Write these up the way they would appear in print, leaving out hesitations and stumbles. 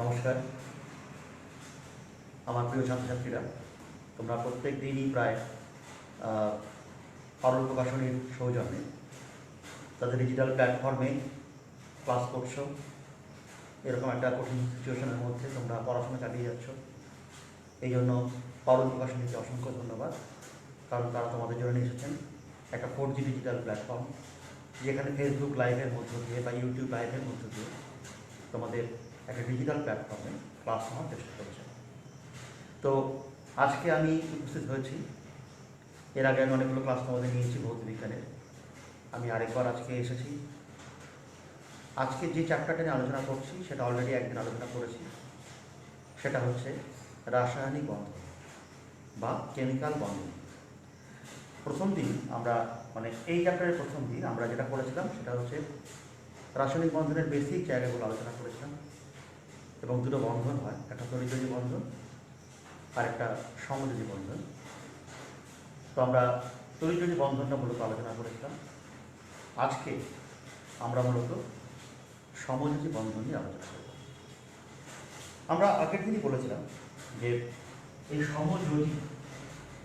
নমস্কার আমার প্রিয় ছাত্রছাত্রীরা, তোমরা প্রত্যেক দিনই প্রায় পারুল প্রকাশনীর সৌজন্যে তাদের ডিজিটাল প্ল্যাটফর্মে ক্লাস করছো। এরকম একটা কঠিন সিচুয়েশনের মধ্যে তোমরা পড়াশোনা চালিয়ে যাচ্ছ। এই জন্য পারুল প্রকাশনীকে অসংখ্য ধন্যবাদ, কারণ তারা তোমাদের জন্য নিয়ে এসেছেন একটা 4G ডিজিটাল প্ল্যাটফর্ম, যেখানে ফেসবুক লাইভের মধ্য দিয়ে বা ইউটিউব লাইভের মধ্য দিয়ে তোমাদের একটা ডিজিটাল প্ল্যাটফর্মে ক্লাস নেওয়ার চেষ্টা করছে। তো আজকে আমি উপস্থিত হয়েছি। এর আগে আমি অনেকগুলো ক্লাস তোমাদের নিয়েছি ভৌত বিজ্ঞানের। আমি আরেকবার আজকে এসেছি। আজকে যে চ্যাপ্টারটা নিয়ে আলোচনা করছি সেটা অলরেডি একদিন আলোচনা করেছি। সেটা হচ্ছে রাসায়নিক বন্ধন বা কেমিক্যাল বন্ডিং। প্রথম দিন আমরা এই চ্যাপ্টারের প্রথম দিন আমরা যেটা করেছিলাম সেটা হচ্ছে রাসায়নিক বন্ধনের বেসিক জায়গাগুলো আলোচনা করেছিলাম। এবং দুটো বন্ধন হয়, একটা তড়িৎদ্বৈধী বন্ধন আর একটা সমযোজী বন্ধন। তো আমরা তড়িৎদ্বৈধী বন্ধনটা মূলত আলোচনা করেছিলাম। আজকে আমরা মূলত সমযোজী বন্ধন নিয়ে আলোচনা করব। আমরা আগের দিনই বলেছিলাম যে এই সমযোজী,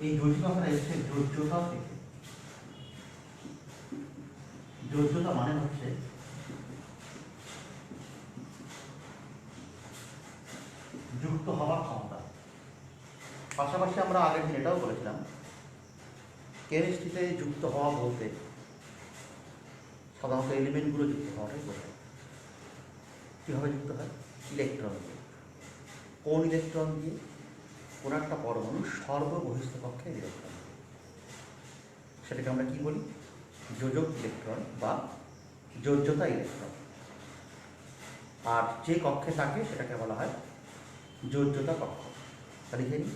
এই যোজী কথাটা এসেছে যোজ্যতা থেকে। যোজ্যতা মানে হচ্ছে যুক্ত হওয়ার ক্ষমতা। পাশাপাশি আমরা আগের দিন এটাও বলেছিলাম কেমিস্ট্রিতে যুক্ত হওয়া বলতে সাধারণত এলিমেন্টগুলো যুক্ত হওয়াটাই বোঝায়। কীভাবে যুক্ত হয়? ইলেকট্রন দিয়ে। কোন ইলেকট্রন দিয়ে? কোনো একটা পরমাণু সর্ববহিস্থ কক্ষে ইলেকট্রন, সেটাকে আমরা কি বলি? যোজক ইলেকট্রন বা যোজ্যতা ইলেকট্রন। আর যে কক্ষে থাকে সেটাকে বলা হয় যোজ্যতা কক্ষ। লিখে নিই।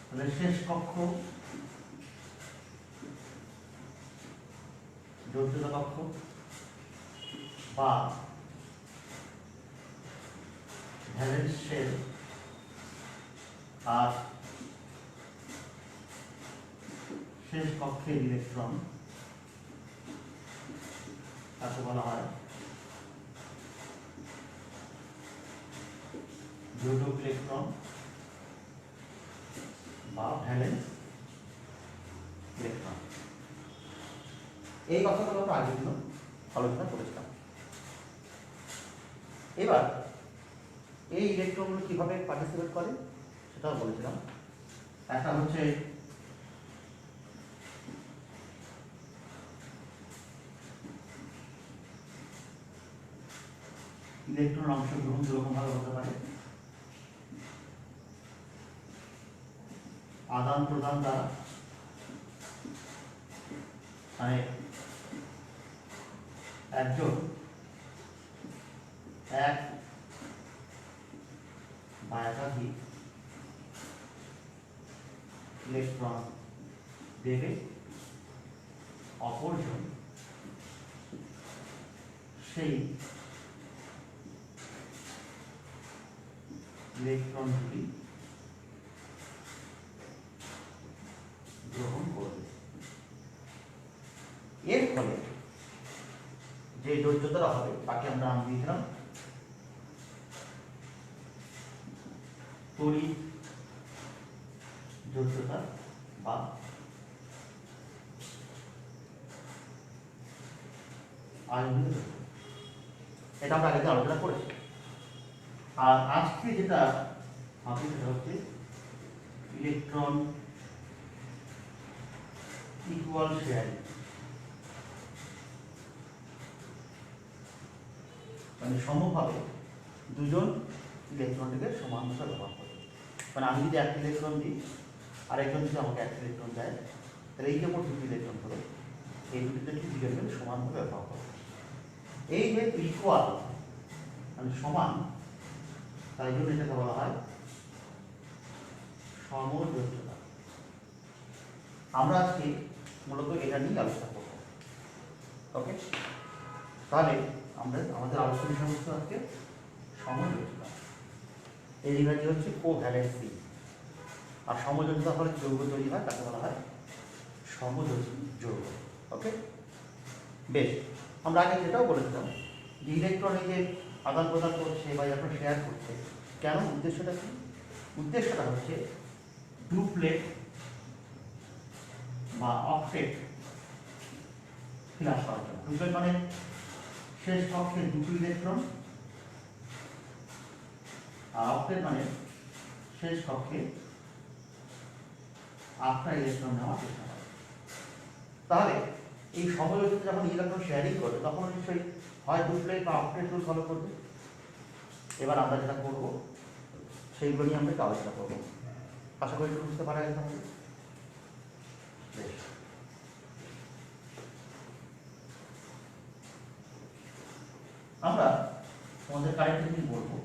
তাহলে শেষ কক্ষ যোজ্যতা কক্ষ বা ভ্যালেন্স শেল, আর শেষ কক্ষের ইলেকট্রন তাকে বলা হয় যোজক ইলেকট্রন বা ভ্যালেন্স ইলেকট্রন। এই কথাগুলো আমরা আগের দিন আলোচনা করেছিলাম। এবার এই ইলেকট্রনগুলো কিভাবে পার্টিসিপেট করে সেটাও বলেছিলাম। একটা হচ্ছে ইলেকট্রন অংশগ্রহণ দুরকমভাবে হতে পারে। আদান প্রদান দ্বারা, মানে একজন এক বা একাধিক ইলেকট্রন দেবে, অপরজন সেই ইলেকট্রনগুলি গ্রহণ করবে। এর ফলে যে যোজ্যতা হবে তাকে আমরা নাম দিয়েছিলাম তড়িৎ যোজ্যতা বা আয়নীয় যোজ্যতা। এটা আমরা আগে আলোচনা করেছি। আর আজকে যেটা হবে সেটা হচ্ছে ইলেকট্রন ইকুয়াল শেয়ারিং, মানে সমভাবে দুজন ইলেকট্রনটিকে সমানভাবে ব্যবহার করবে। মানে আমি যদি একটা ইলেকট্রন দিই আর একজন যদি আমাকে একটা ইলেকট্রন দেয়, তাহলে এই যে মোট দুটি ইলেকট্রন হলো, এই দুটিতে দুজনকে সমানভাবে ব্যবহার করবে। এই যে ইকুয়াল মানে সমান, তাই জন্য এটাকে বলা হয় সমযোজ্যতা। আমরা আজকে মূলত এটা নিয়ে আলোচনা করব। ওকে, তাহলে আমাদের আলোচনা বিষয়বস্তু আজকে সমযোজ্যতা। এর ইংরাজি হচ্ছে কোভ্যালেন্সি। আর সমযোজ্যতা হলে যৌগ তৈরি হয় তাকে বলা হয় সমযোজী যৌগ। ওকে, বেশ। আমরা আগে যেটাও বলেছিলাম যে ইলেকট্রন এই যে আদান প্রদান করছে বা ইলেকট্রন শেয়ার করছে, কেন, উদ্দেশ্যটা কি? উদ্দেশ্যটা হচ্ছে ডুপ্লেট বা অক্টেট ফিলাস করার জন্য। ডুপ্লেট মানে শেষ কক্ষে দুটো ইলেকট্রন, আর অক্টেট মানে শেষ কক্ষে 8টা ইলেকট্রন নেওয়ার চেষ্টা করে। তাহলে এই সমযোজিত যখন ইলেকট্রন শেয়ারিং করবে তখন নিশ্চয়ই হয় ডুপ্লেট বা অক্টেট রুল ফলো করবে। এবার আমরা যেটা করবো সেইগুলো নিয়ে আমরা একটু আলোচনা করবো। আশা করি একটু বুঝতে পারা গেছে আমাদের। বেশ, আমরা তোমাদের কারেন্ট জিনিস বলবো,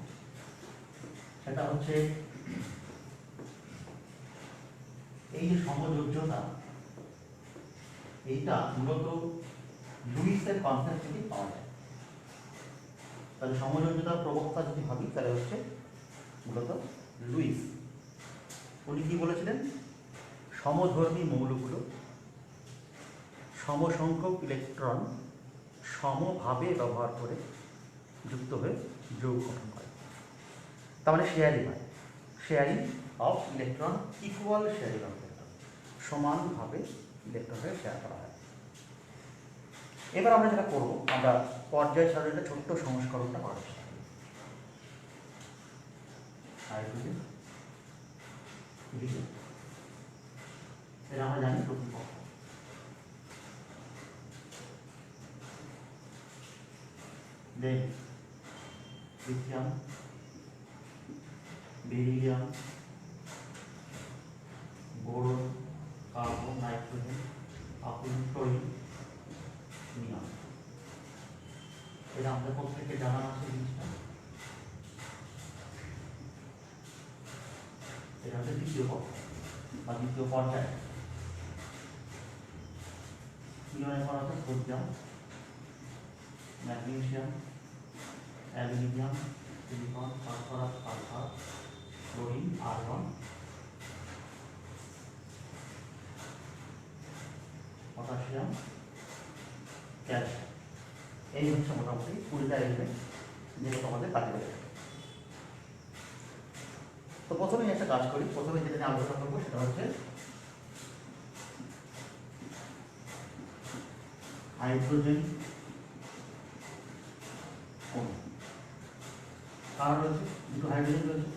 সেটা হচ্ছে এই যে সমযোজ্যতা, এইটা মূলত লুইসের কনসেপ্ট থেকে পাওয়া যায়। তাহলে সমযোজ্যতার প্রবক্তা যদি ভাবি তাহলে হচ্ছে মূলত লুইস। উনি কি বলেছিলেন? সমধর্মী মৌলগুলো সমসংখ্যক ইলেকট্রন সমভাবে ব্যবহার করে যুক্ত হয়ে যৌগ গঠন করে। তার মানে শেয়ারিং হয়, sharing of electron, equal sharing of electron, সমানভাবে ইলেকট্রনকে শেয়ার করা হয়। এবার আমরা যেটা করবো, আমরা পর্যায় সারণীর ছোট্ট সংস্করণটা করার চেষ্টা করি। হাইড্রোজেন, হিলিয়াম, এর আমরা জানি প্রতিপক্ষ। Then lithium, beryllium, boron, carbon, nitrogen, আপেল, ক্লোরিন, নিয়ন। এটা আমাদের প্রত্যেকে জানা আছে জিনিসটা। এটা হচ্ছে দ্বিতীয় পক্ষ বা দ্বিতীয় পর্যায়। নিয়নের পর আছে sodium, magnesium, aluminium, silicon, phosphorus, sulphur, chlorine, argon, potassium, calcium. এই হচ্ছে মোটামুটি 20টা এলিমেন্ট যেগুলো আমাদের কাজে লাগে। তো প্রথমেই একটা কাজ করি, প্রথমে যেটা নিয়ে আলোচনা করবো সেটা হচ্ছে হাইড্রোজেন অণু। কারণ রয়েছে দুটো হাইড্রোজেন রয়েছে,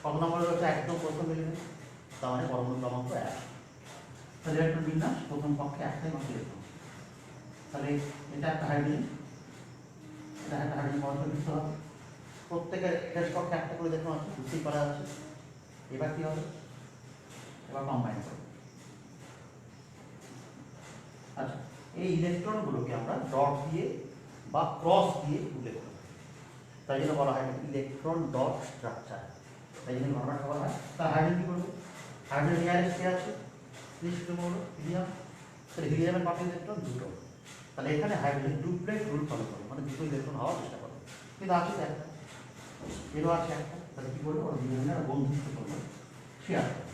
কত নম্বরে রয়েছে? একদম প্রথম এলিমেন্ট, তার মানে পরমাণু ক্রমাঙ্ক 1। তাহলে ইলেকট্রন বিন্যাস প্রথম পক্ষে একটাই মাত্র ইলেকট্রন। তাহলে এটা একটা হাইড্রোজেন, এটা একটা হাইড্রোজেন পরস্পর যুক্ত হবে, প্রত্যেকের শেষ পক্ষে একটা করে ইলেকট্রন আছে, বুঝতেই পারা যাচ্ছে। এবার কি হবে? এবার কম্বাইন করব। আচ্ছা, এই ইলেকট্রনগুলোকে আমরা ডট দিয়ে বা ক্রস দিয়ে উল্লেখ করি, তাই জন্য বলা হয় ইলেকট্রন ডট স্ট্রাকচার। তাই জন্য ঘটনাটা বলা হয়। তার হাইড্রোজেন কি করবো? হাইড্রোজেন নিয়ারেস্ট কে আছে? নিশ্চিত হলো হিলিয়াম। তাহলে হিলিয়ামের কত ইলেকট্রন? দুটো। তাহলে এখানে হাইড্রোজেন ডুপ্লেট রুল ফলো করবে, মানে দুটো ইলেকট্রন হওয়ার চেষ্টা করবে, কিন্তু আছে তো একটা, এরও আছে একটা। তাহলে কি করবে? ওরা দুজনের বন্ধুত্ব করবে, শেয়ার করবে।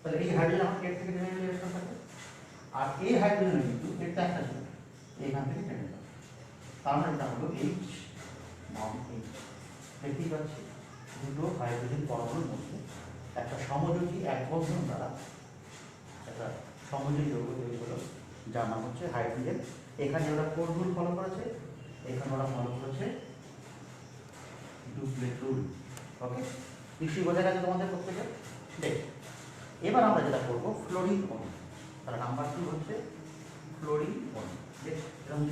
তাহলে এই হাইড্রোজেন আমার পেট থেকে টেনে নিয়ে ইলেকট্রন থাকে, আর এই হাইড্রোজেনের কিন্তু পেটটা একটা ছিল, এইখান থেকে টেনে যাবে। তার মানে এটা হলো এইচ নন এইচ। দেখতেই পাচ্ছি দুটো হাইড্রোজেন পরমাণুর মধ্যে একটা সমযোজী এক বন্ধন দ্বারা একটা সমযোজী যৌগ তৈরি হলো, যার নাম হচ্ছে হাইড্রোজেন। এখানে ওরা কোন রুল ফলো করেছে? এখানে ওরা ফলো করেছে ডুপ্লেট রুল। ওকে, নিশ্চয়ই বোঝা গেছে তোমাদের প্রত্যেকে? দেখ, এবার আমরা যেটা করবো ফ্লোরিন অণু। তাহলে নাম্বার 2 হচ্ছে ফ্লোরিন অণু। দেখ এরকম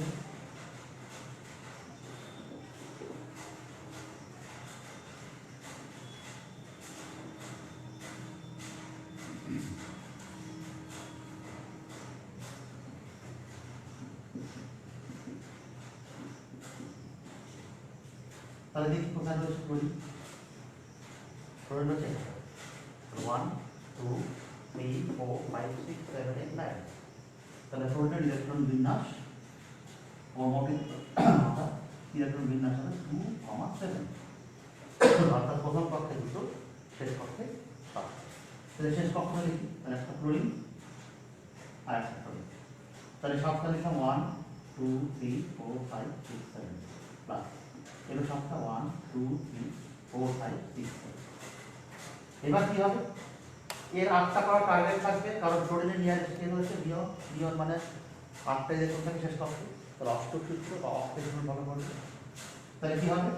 তাহলে দেখি কোথায় রয়েছে ফ্লোরিন। ফ্লোরিন হচ্ছে 1 2 3 4 5 6 7 8 9। তাহলে ফ্লোরিনের ইলেকট্রন বিন্যাস মোটামুটি ইলেকট্রন বিন্যাস হবে 2,7। অর্থাৎ প্রথম কক্ষে দুটো, শেষ কক্ষে 7। তাহলে শেষ কক্ষ লিখি, তাহলে একটা ফ্লোরিন আর একটা ফ্লোরিন। তাহলে 7 তারিখে 1 2 3 4 5 6 7 প্লাস এগুলো সবটা 1 2 3 4 5 6 7। এবার কি হবে, এর 8টা করা টার্গেট থাকবে, কারণ ক্লোরিনের নিয়ারেস্ট স্কেল হচ্ছে নিয়ন, নিয়ন মানে 8টা ইলেকট্রন থাকে শেষ কক্ষে, তাহলে অষ্টক সূত্র বা অক্টেট রুল ফলো করবে। তাহলে কি হবে,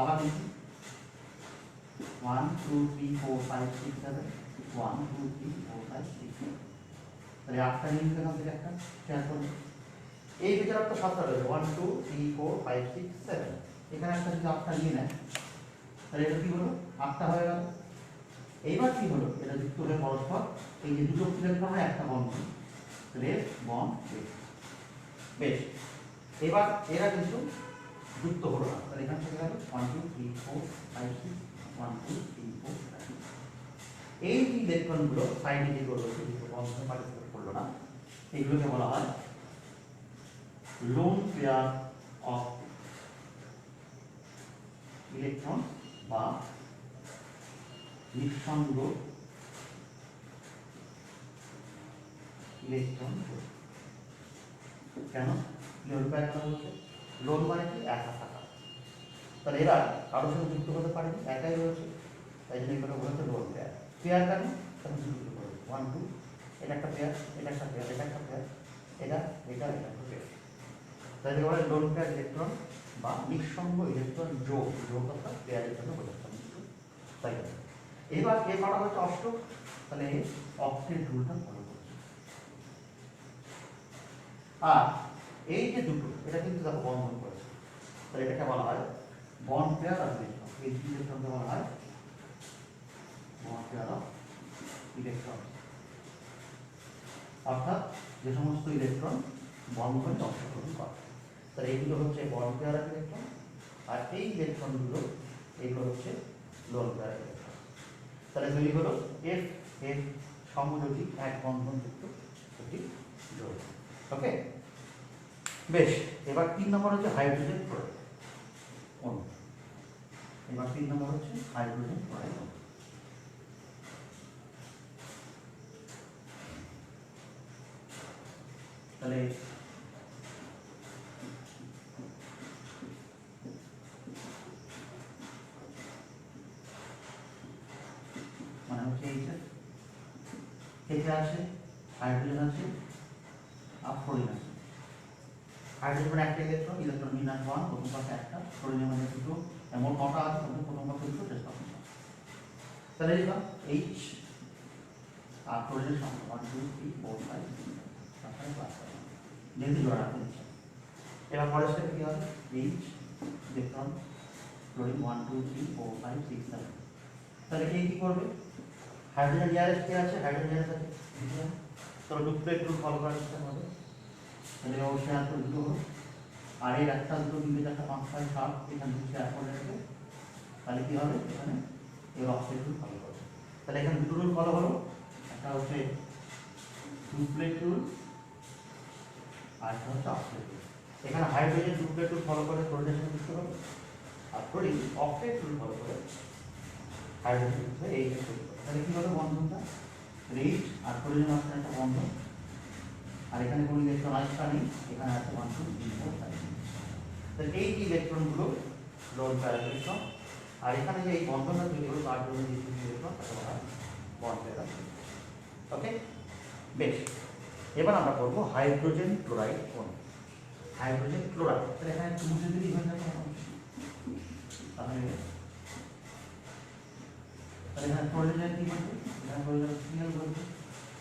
আবার লিখি 1 2 3 4 5 6 7 1 2 3 4 5 6 7। তাহলে 8টা নিয়ে এখান থেকে একটা শেয়ার করবে। এই ভিতরে একটা 7টা রয়েছে 1 2 3 4 5 6 7, এখানে একটা যদি 8টা নিয়ে নেয় তাহলে এটা কি হলো, 8টা হয়ে গেল। এইবার কি হলো, এটা যুক্ত হয়ে পরস্পর এই যে দুটো ইলেকট্রন হয় একটা বন্ধন, রেড বন্ড রেড। বেশ, এবার এরা কিন্তু যুক্ত হলো না, তাহলে এখান থেকে গেল 1 2 3 4 5 6 1 2 3 4 5। এই যে ইলেকট্রনগুলো সাইডে যে রয়েছে যেগুলো বন্ধনে পার্টিসিপেট করলো না, এইগুলোকে বলা হয় লোন পেয়ার অফ ইলেকট্রন বা নিঃসঙ্গ ইলেকট্রন। কেন লোন পেয়ার কথা বলছে, লোন মানে কি একা থাকা, তাহলে এরা কারোর সঙ্গে যুক্ত হতে পারেনি, একাই রয়েছে, তাই জন্য এগুলো বলতে লোন পেয়ার। পেয়ার কেন, তখন যুক্ত করে 1 2 এটা একটা পেয়ার, এটা একটা পেয়ার, এটা একটা পেয়ার, এটা এটা এটা একটা পেয়ার, তাই জন্য বলে লোন পেয়ার ইলেকট্রন বা নিঃসঙ্গ ইলেকট্রন যোগ, যোগ অর্থাৎ পেয়ারের জন্য বোঝাচ্ছি। তাই এবার এ করা হচ্ছে অষ্টক, তাহলে অক্টেট রুলটা ফলো করছে। আর এই যে দুটো এটা কিন্তু দেখো বন্ধন করেছে, তাহলে এটাকে বলা হয় বন্ড পেয়ার অফ ইলেকট্রন। এই দুই ইলেকট্রনকে বলা হয় বন্ড পেয়ার অফ ইলেকট্রন, অর্থাৎ যে সমস্ত ইলেকট্রন বন্ধনে অংশগ্রহণ করে, তাহলে এইগুলো হচ্ছে বন্ড পেয়ার অফ ইলেকট্রন, আর এই ইলেকট্রনগুলো এইগুলো হচ্ছে লোন পেয়ার ইলেকট্রন। তাহলে তৈরি হলো এফ এফ সমযোজী এক বন্ধনযুক্ত একটি যৌগ। ওকে, বেশ, এবার 3 নম্বর হচ্ছে হাইড্রোজেন ক্লোরাইড অণু। এবার 3 নম্বর হচ্ছে হাইড্রোজেন ক্লোরাইড অণু। তাহলে মানে হচ্ছে এইটা থেকে আসে হাইড্রোজেন আছে আর ফ্লোরিন আছে। হাইড্রোজেন মানে একটা ইলেকট্রন, ইলেকট্রন বিন্যাস 1, প্রথম পাশে একটা, ফ্লোরিন মানে দুটো, এমন কটা আছে তাহলে প্রথম পাশে দুটো, শেষ পাশে। তাহলে এটা এইচ আর ফ্লোরিনের সংখ্যা 1 2 3 4 5 তারপরে ক্লাস যেহেতু জোড়া রাখতে দিচ্ছে। এবার পরের স্টেপে কি হবে, এইচ ইলেকট্রন ফ্লোরিন 1 2 3 4 5 6 7। তাহলে এই কি করবে, হাইড্রোজেন নিয়ারেস্ট কে আছে, হাইড্রোজেন নিয়ারেস্ট আছে, তো ডুপ্লেট রুল ফলো করার চেষ্টা করবে। তাহলে অবশ্যই আর দুটো হলো, আর এর একটা দুটো 3 4 5 6 7 এখানে দুটো শেয়ার করে রাখবে, তাহলে কি হবে, এখানে এর অক্টেট রুল ফলো করবে। তাহলে এখানে দুটো রুল ফলো হলো, একটা হচ্ছে ডুপ্লেট রুল আর একটা হচ্ছে অক্টেট রুল। এখানে হাইড্রোজেন ডুপ্লেট রুল ফলো করে ক্লোরিনের সাথে যুক্ত হবে, আর ক্লোরিন অক্টেট রুল ফলো করে হাইড্রোজেন যুক্ত হয়ে এইটা তৈরি করে। তাহলে কি হবে, বন্ধনটা রিচ আর ক্লোরিনের মাঝখানে একটা বন্ধন, আর এখানে কোনো ইলেকট্রন আইসটা নেই, এখানে আছে 1 2 3 4 5। তাহলে এই যে ইলেকট্রনগুলো লোন পেয়ার ইলেকট্রন, আর এখানে যে এই বন্ধনটা তৈরি হলো তার জন্য যে ইলেকট্রন তাকে বলা হয় বন্ড পেয়ার। ওকে, বেশ, এবার আমরা করবো হাইড্রোজেন ক্লোরাইড অণু। হাইড্রোজেন ক্লোরাইড, তাহলে এখানে একটু মুছে দিলেই হয়ে যাবে। তাহলে এখানে ক্লোরিনের কি বলছে, এখানে ক্লোরিনের সিএল বলছে,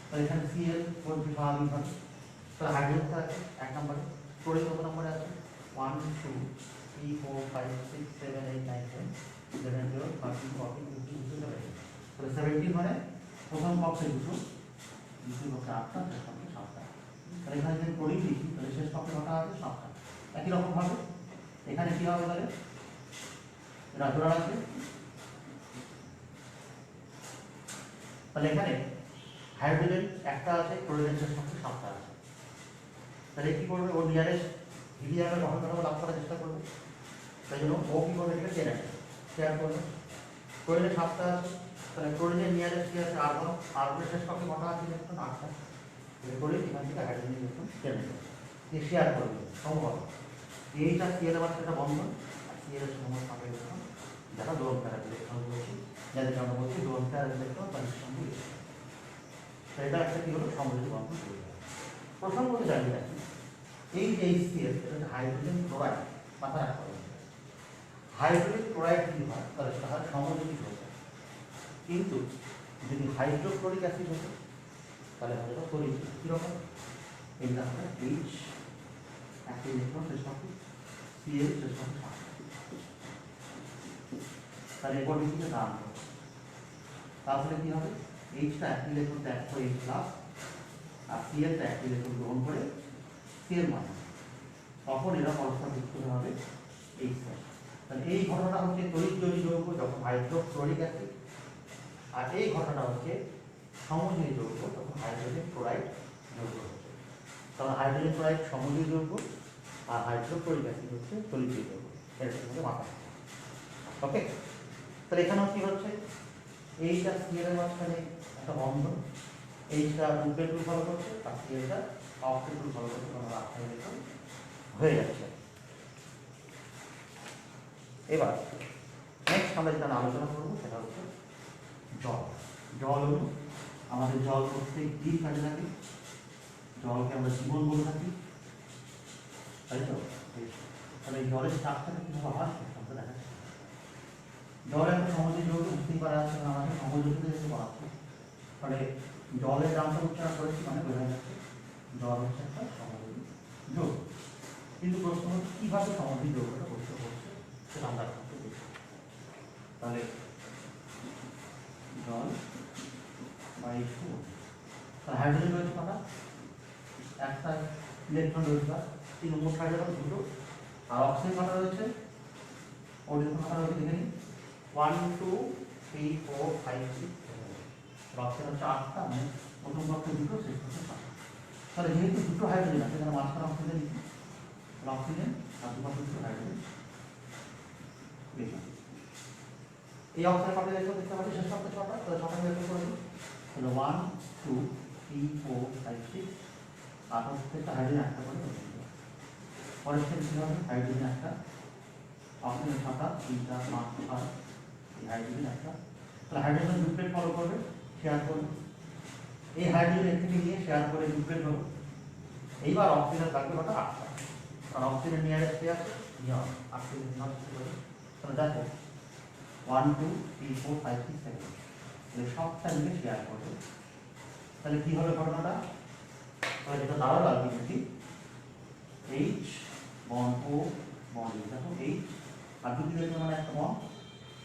তাহলে এখানে সিএল বলছে স্বাভাবিকভাবে। তাহলে হাইড্রোজেন আছে 1 নম্বরে, ক্লোরিন কত নম্বরে আছে 1 2 3 4 5 6 7 8 9 10 11 12 13 14 15 16 17। তাহলে 17 মানে প্রথম কক্ষে দুটো, দ্বিতীয় কক্ষে 8টা, শেষ কক্ষে 7টা। তাহলে এখানে যদি ক্লোরিন লিখি তাহলে শেষ কক্ষে কটা আছে, 7টা। একই রকম ভাবে এখানে কি হবে, তাহলে এটা জোড়া আছে, তাহলে এখানে হাইড্রোজেন একটা আছে, ক্লোরিনের শেষ কক্ষে 7টা আছে। তাহলে কি করবে, ও নিয়ারেস্ট হিলিয়ামের গঠনটা লাভ করার চেষ্টা করবে, তাই জন্য ও কি করবে, এটা টেনে শেয়ার করবে। ক্লোরিনের 7টা আছে, তাহলে ক্লোরিনের নিয়ারেস্ট কি আছে, আর্গন, আর্গনের শেষ কক্ষে কটা আছে ইলেকট্রন, 8টা। ক্লোরিন এখান থেকে হাইড্রোজেন ইলেকট্রন টেনে নেবে। যে শেয়ার করবে সম্ভব এইটা সিএল মাত্র একটা বন্ধন আর সিএল এর সময় পাবে ইলেকট্রন যারা দোলন প্যারা ইলেকট্রন বলছি যাদেরকে আমরা বলছি দোলন প্যারা ইলেকট্রন তাদের সঙ্গে তো এটা একটা কি হলো সমযোজী বন্ধন তৈরি হয়। প্রসঙ্গত জানিয়ে রাখি এই যে এইচসিএল এটা হচ্ছে হাইড্রোজেন ক্লোরাইড মাথা রাখতে হবে। হাইড্রোজেন ক্লোরাইড যদি হয় তাহলে সেটা হয় সমযোজী হয়ে যায়, কিন্তু যদি হাইড্রোক্লোরিক অ্যাসিড হতো তাহলে হবে এটা তৈরি কীরকম এই আমরা এইচ একটা ইলেকট্রন শেষ হবে সিএল শেষ হবে তাহলে এরপর দিকে দাম হবে তাহলে কী হবে এইচটা এক ইলেকট্রন ত্যাগ করে এইচ প্লাস আর সিএলটা এক ইলেকট্রন গ্রহণ করে সিএল মাইনাস, তখন এরা পরস্পর যুক্ত হবে এইচ প্লাস। তাহলে এই ঘটনাটা হচ্ছে তড়িৎ-জয়ী যৌগ যখন হাইড্রোক্লোরিক অ্যাসিড, আর এই ঘটনাটা হচ্ছে সমযোজী যৌগ তখন হাইড্রোজেন ক্লোরাইড যৌগ হচ্ছে। কারণ হাইড্রোজেন ক্লোরাইড সমযোজী যৌগ আর হাইড্রোক্লোরিক অ্যাসিড হচ্ছে তড়িৎ-জয়ী যৌগ, এটা হচ্ছে মাথা। ওকে, তাহলে এখানেও কি হচ্ছে এইটা সিএল এর মাঝখানে একটা বন্ধন, এইটা গ্রুপের গ্রুপ ফলো করছে আর সিএলটা অক্সিজেন গ্রুপ ফলো করছে, কোনো রাস্তায় ইলেকট্রন হয়ে যাচ্ছে। এবার নেক্সট আমরা যেটা আলোচনা করবো সেটা হচ্ছে জল। জল হল আমাদের জল প্রত্যেক দিন কাজে লাগে, জলকে আমরা জীবন বলে থাকি, তাই তো? তাহলে এই জলের স্ট্রাকচারটা কীভাবে হয় সেটা দেখা যাচ্ছে। জল একটা সমযোজী যৌগ বুঝতেই পারা যাচ্ছে না, আমাদের সমযোজীতে যেতে পারা যাচ্ছে, ফলে জলের নামটা উচ্চারণ করেছি মানে বোঝা যাচ্ছে জল হচ্ছে একটা সমযোজী যৌগ। কিন্তু প্রশ্ন হচ্ছে কীভাবে সমযোজী যৌগটা গঠিত করছে সেটা আমরা করতে দেখি। তাহলে জল বা H2O, তাহলে হাইড্রোজেন রয়েছে কটা? একটা ইলেকট্রন রয়েছে, তিন মোট হাইড্রোজেন দুটো, আর অক্সিজেন কটা রয়েছে? ওজন কটা রয়েছে দেখে নিই, 1 2 3 4 5 6 7। অক্সিজেন হচ্ছে 8টা, মানে প্রথম পক্ষে দুটো শেষ পক্ষে 5টা। তাহলে যেহেতু দুটো হাইড্রোজেন আছে সেখানে মাঝখানে অক্সিজেন, অক্সিজেন আর দুপাশে দুটো হাইড্রোজেন। এই অক্সিজেন কটা ইলেকট্রন দেখতে পাচ্ছি শেষ পক্ষে 6টা, তাহলে 6টা ইলেকট্রন করে দিই। তাহলে 1 2 3 4 5 6 আর প্রত্যেকটা হাইড্রোজেন একটা করে পরের থেকে কী হবে হাইড্রোজেন একটা, অক্সিজেন 6টা, 3টা 5 6 এই হাইড্রোজেন একটা। তাহলে হাইড্রোজেন গ্রুপেট ফলো করবে, শেয়ার করবে, এই হাইড্রোজেন এর থেকে নিয়ে শেয়ার করে গ্রুপেট হলো। এইবার অক্সিজেন থাকবে কটা? 8টা, কারণ অক্সিজেন নিয়ারেস্ট আছে নিয়ন অক্সিজেন নট করে। তাহলে দেখো 1 2 3 4 5 6 7, তাহলে সবটা মিলে শেয়ার করবে। তাহলে কী হবে ঘটনাটা? তাহলে যেটা দাঁড়ালো আলটিমেটলি এইচ বন্ড ও বন্ড, দেখো এইচ আর দুটো ইলেকট্রন মানে একটা বন্ড,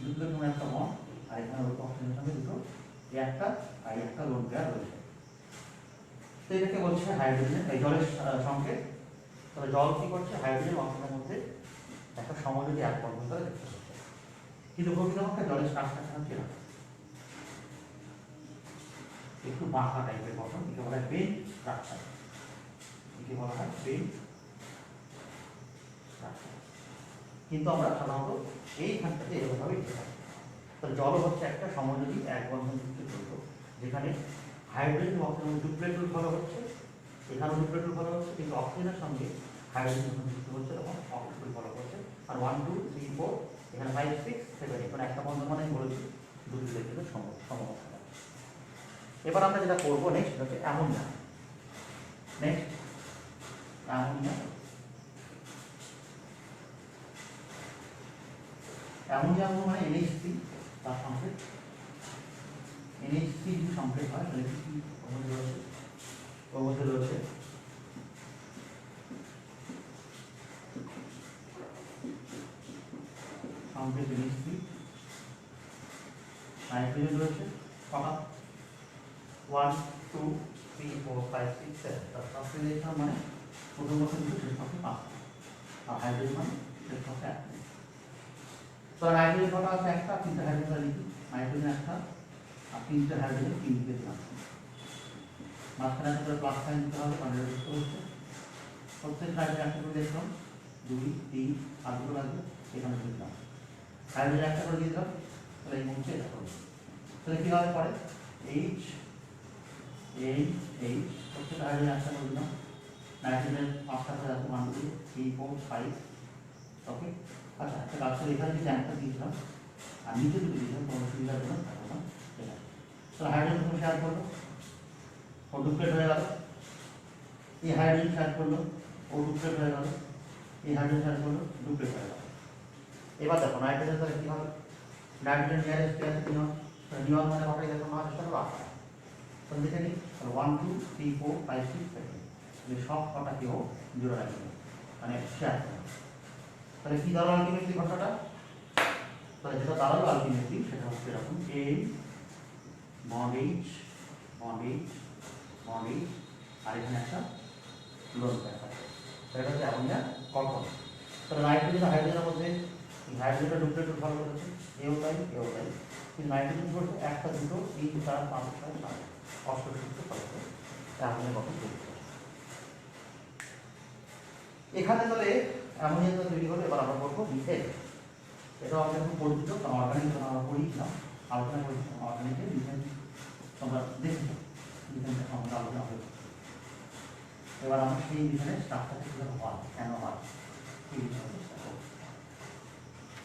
দুটো ইলেকট্রন মানে একটা বন্ড, আর এখানে অক্সিজেনের সঙ্গে দুটো একটা আর একটা লোন পেয়ার রয়েছে। তো এটাকে বলছে হাইড্রোজেন, এই জলের সংকেত। তবে জল কি করছে? হাইড্রোজেন অক্সিজেনের মধ্যে একটা সমযোজী এক বন্ধন করে দেখতে পাচ্ছে। কিন্তু প্রকৃতপক্ষে জলের স্ট্রাকচারটা হচ্ছে না, একটু বাঁকা টাইপের গঠন, একে বলা হয় বেন স্ট্রাকচার, একে বলা হয় বেন স্ট্রাকচার। কিন্তু আমরা সাধারণত এইখানটাতে এরকমভাবে লিখে থাকি। তো জল হচ্ছে একটা সমযোজী এক বন্ধন যুক্ত যৌগ, যেখানে হাইড্রোজেন অক্সিজেন ডুপ্লেট গ্রুপ ভালো হচ্ছে, এখানেও ডুপ্লেট গ্রুপ ভালো হচ্ছে, কিন্তু অক্সিজেনের সঙ্গে হাইড্রোজেন যখন যুক্ত হচ্ছে তখন অক্সিজেন গ্রুপ ভালো হচ্ছে। আর 1 2 3 4 এখানে 5 6 7 এখানে একটা বন্ধন মানে বলেছি দুটি ইলেকট্রনের সমবস্থা। এবার আমরা যেটা করবো নেক্সট হচ্ছে অ্যামোনিয়া। নেক্সট অ্যামোনিয়া, অ্যামোনিয়া মানে NH3 তার সংকেত, NH3 যদি সংকেত হয় তাহলে কি ওর মধ্যে রয়েছে? ওর মধ্যে রয়েছে সংকেত NH3, নাইট্রোজেন রয়েছে কটা? 1 2 3 4 5 6 7, তার সবচেয়ে ইলেকট্রন মানে প্রথম পক্ষে দুটো শেষ পক্ষে 5টা, আর হাইড্রোজেন মানে শেষ পক্ষে 1। তো নাইট্রোজেন কটা আছে? একটা, 3টা হাইড্রোজেন লিখি, নাইট্রোজেন একটা আর 3টা হাইড্রোজেন 3 দিকে দিলাম, মাঝখানে একটা প্লাস সাইন দিতে হবে, কনজারভেট হচ্ছে। প্রত্যেক হাইড্রোজেন একটা করে ইলেকট্রন 2 3 আর দুটো লাগবে, এখানে দিলাম হাইড্রোজেন একটা করে দিয়ে দিলাম, তাহলে এই মুহূর্তে এটা করবো। তাহলে কী হবে পরে? এইচ এইচ এইচ, প্রত্যেকটা হাইড্রোজেন একটা করে দিলাম, নাইট্রোজেন 5টা হয়ে যাচ্ছে 1 2 3 4 5। ওকে, আচ্ছা একটা কাজ করে এখানে যদি একটা দিয়েছিলাম আর নিচে যদি দিয়েছিলাম কোনো সুবিধার জন্য থাকবে না, ঠিক আছে। তো হাইড্রোজেন তুমি শেয়ার করলো, ও ডুপ্লেট হয়ে গেল। এই হাইড্রোজেন শেয়ার করলো, ও ডুপ্লেট হয়ে গেল। এই হাইড্রোজেন শেয়ার করলো, ডুপ্লেট হয়ে গেল। এবার দেখো নাইট্রোজেন তাহলে কী হবে, নাইট্রোজেন নিয়ারেস্ট কে আছে নিয়ন, নিয়ন মানে কটাই দেখো না চেষ্টা করো 8টা। তো দেখে নিই 1 2 3 4 5 6 7, যে সব কটা কেউ জোড়া রাখবে মানে শেয়ার করে। তাহলে কী দাঁড়ালো আলটিমেটলি কথাটা, তাহলে যেটা দাঁড়ালো আলটিমেটলি সেটা হচ্ছে এরকম A bond H bond H bond H, আর এখানে একটা লোন প্যাক আছে, সেটা হচ্ছে অ্যামোনিয়া কম্পাউন্ড। তাহলে নাইট্রোজেন হাইড্রোজেনের মধ্যে হাইড্রোজেনটা ডুপ্লেট ভালো করেছে, এও তাই এও তাই, কিন্তু নাইট্রোজেন করছে 1টা 2টো 3 4 5 6 7 8 সূত্র ফলো করে অ্যামোনিয়া গঠন তৈরি করে। এখানে তাহলে অ্যামোনিয়া তৈরি হলো। এবার আমরা করবো মিথেন। এটাও আমাদের খুব পরিচিত, কারণ অর্গানিক আমরা পড়িয়েছিলাম, আলোচনা করেছিলাম অর্গানিকের মিথেন তোমরা দেখেছো, মিথেনটা আমরা আলোচনা করেছি। এবার আমরা সেই মিথেনের স্ট্রাকচারটা কীভাবে হয়, কেন হয়, সেই বিষয়ে চেষ্টা করব।